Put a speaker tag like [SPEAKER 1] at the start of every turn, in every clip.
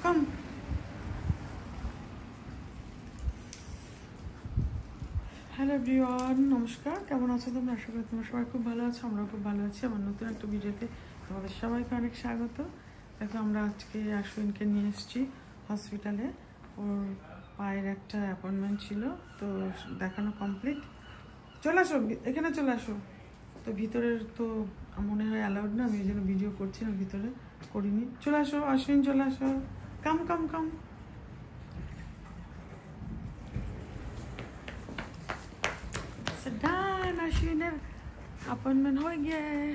[SPEAKER 1] কাম। Hello everyone, নমস্কার। কেমন আছো তোমরা? আশা করি তোমরা সবাই খুব ভালো আছো, আমরাও খুব ভালো আছি। আমার নতুন একটা ভিডিওতে তোমাদের সবাইকে অনেক স্বাগত। দেখো আমরা আজকে আশ্বিনকে নিয়ে এসেছি হসপিটালে। ওর পায়ের একটা অ্যাপয়েন্টমেন্ট ছিল, তো দেখানো কমপ্লিট। চলে আসো, এখানে চলে আসো। তো ভিতরের তো মনে হয় অ্যালাউড না, আমি এই জন্য ভিডিও করছি না, ভিতরে করিনি। চলে আসো আশ্বিন, চলে আসো। কাম কাম কাম। ডান, আশ্বিনের अपॉइंटमेंट हो गया है।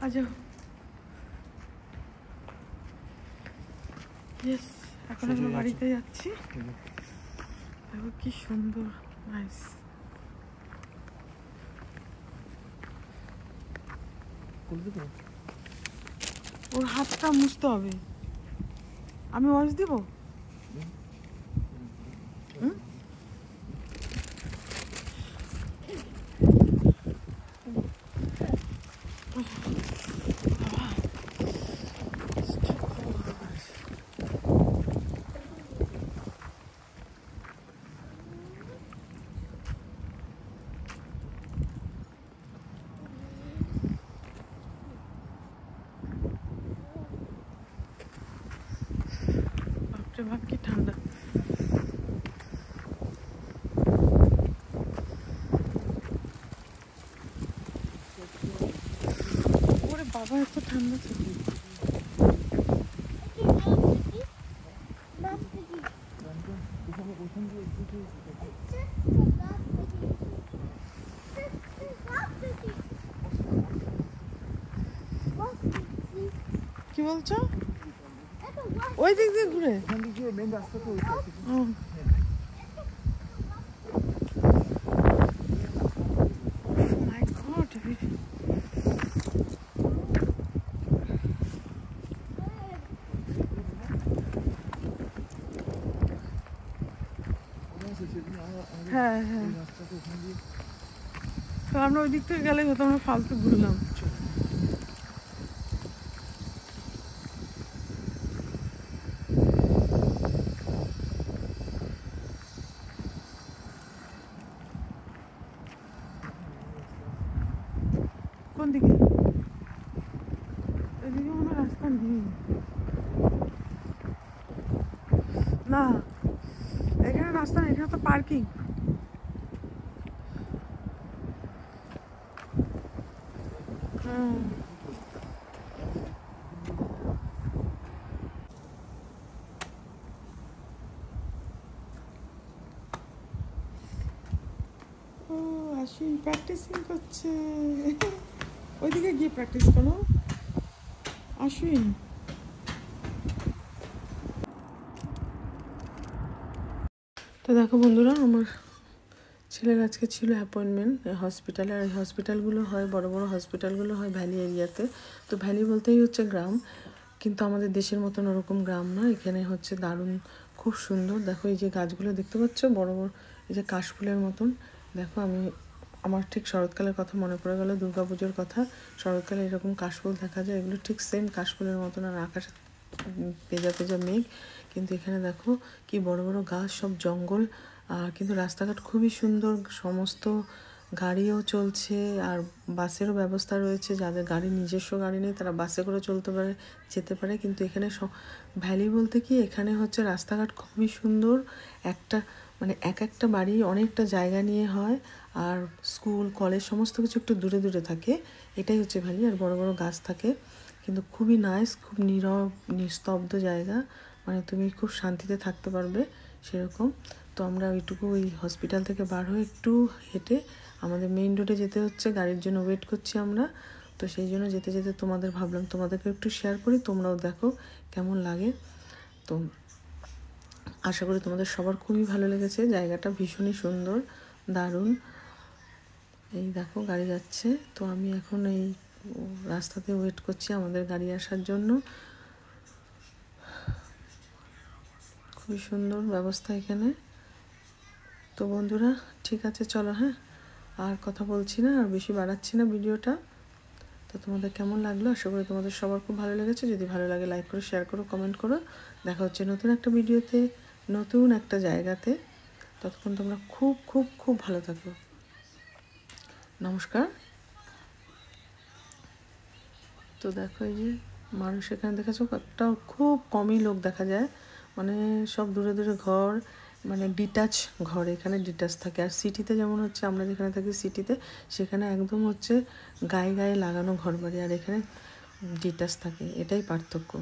[SPEAKER 1] आ जाओ। यस, এখন আমরা বাড়িতে যাচ্ছি। দেখো কি সুন্দর, নাইস। ওর হাতটা মুছতে হবে। আমি ওয়াশ দিব। বাপরে বাপ কি ঠান্ডা। ওরে বাবা, এত ঠান্ডা ছিল। কি বলছো? ওই দিক দিয়ে ঘুরে হ্যাঁ হ্যাঁ, তো আমরা ওই দিক থেকে গেলে হতো, আমরা ফালতু ঘুরলাম। কোন দিকে? এদিকে কোনো রাস্তা নেই না, এখানে রাস্তা নেই, এখানে তো পার্কিং। ও আশ্বিন প্র্যাকটিসিং করছে। ওইদিকে গিয়ে প্র্যাকটিস করো আশ্বিন। তো দেখো বন্ধুরা, আমার ছেলের আজকে ছিল অ্যাপয়েন্টমেন্ট হসপিটালে। আর এই হসপিটালগুলো হয়, বড় বড় হসপিটালগুলো হয় ভ্যালি এরিয়াতে। তো ভ্যালি বলতেই হচ্ছে গ্রাম, কিন্তু আমাদের দেশের মতন ওরকম গ্রাম না। এখানে হচ্ছে দারুণ, খুব সুন্দর। দেখো এই যে গাছগুলো দেখতে পাচ্ছ, বড় বড় এই যে কাশফুলের মতন। দেখো আমার ঠিক শরৎকালের কথা মনে পড়ে গেল, দুর্গাপুজোর কথা। শরৎকালে এরকম কাশফুল দেখা যায়, এগুলো ঠিক সেম কাশফুলের মতন। আর আকাশে পেঁজা পেঁজা মেঘ, কিন্তু এখানে দেখো কি বড় বড় গাছ, সব জঙ্গল। কিন্তু রাস্তাঘাট খুবই সুন্দর, সমস্ত গাড়িও চলছে, আর বাসেরও ব্যবস্থা রয়েছে। যাদের নিজস্ব গাড়ি নেই তারা বাসে করে চলতে পারে, যেতে পারে। কিন্তু এখানে ভ্যালি বলতে কি, এখানে হচ্ছে রাস্তাঘাট খুবই সুন্দর। এক একটা বাড়ি অনেকটা জায়গা নিয়ে হয়, আর স্কুল কলেজ সমস্ত কিছু একটু দূরে দূরে থাকে। এটাই হচ্ছে ভ্যালি। আর বড় বড় গাছ থাকে, কিন্তু খুবই নাইস, খুব নীরব নিস্তব্ধ জায়গা। তুমি খুব শান্তিতে থাকতে পারবে সেরকম। তো আমরা ওই হসপিটাল থেকে বার হয়ে একটু হেঁটে আমাদের মেইন রোডে যেতে হচ্ছে, গাড়ির জন্য ওয়েট করছি আমরা। তো সেই জন্য যেতে যেতে ভাবলাম তোমাদেরকে একটু শেয়ার করি, তোমরাও দেখো কেমন লাগে। তো আশা করি তোমাদের সবার খুবই ভালো লেগেছে। জায়গাটা ভীষণই সুন্দর, দারুণ। এই দেখো গাড়ি যাচ্ছে, তো আমি এখন এই রাস্তাতে ওয়েট করছি আমাদের গাড়ি আসার জন্য। খুবই সুন্দর ব্যবস্থা এখানে। তো বন্ধুরা ঠিক আছে, চলো, হ্যাঁ আর কথা বলছি না, আর বেশি বাড়াচ্ছি না ভিডিওটা। তো তোমাদের কেমন লাগলো? আশা করি তোমাদের সবার খুব ভালো লেগেছে। যদি ভালো লাগে লাইক করো, শেয়ার করো, কমেন্ট করো। দেখা হচ্ছে নতুন একটা ভিডিওতে, নতুন একটা জায়গাতে। ততক্ষণ তোমরা খুব খুব খুব ভালো থাকো। নমস্কার। তো দেখো এই যে মানুষ এখানে দেখেছো, একটা খুব কমই লোক দেখা যায়, মানে সব দূরে দূরে ঘর, মানে ডিটাচ ঘর, এখানে ডিটাচ থাকে। আর সিটিতে যেমন হচ্ছে আমরা যেখানে থাকি সিটিতে, সেখানে একদম হচ্ছে গায়ে গায়ে লাগানো ঘর বাড়ি, আর এখানে ডিটাচ থাকে, এটাই পার্থক্য।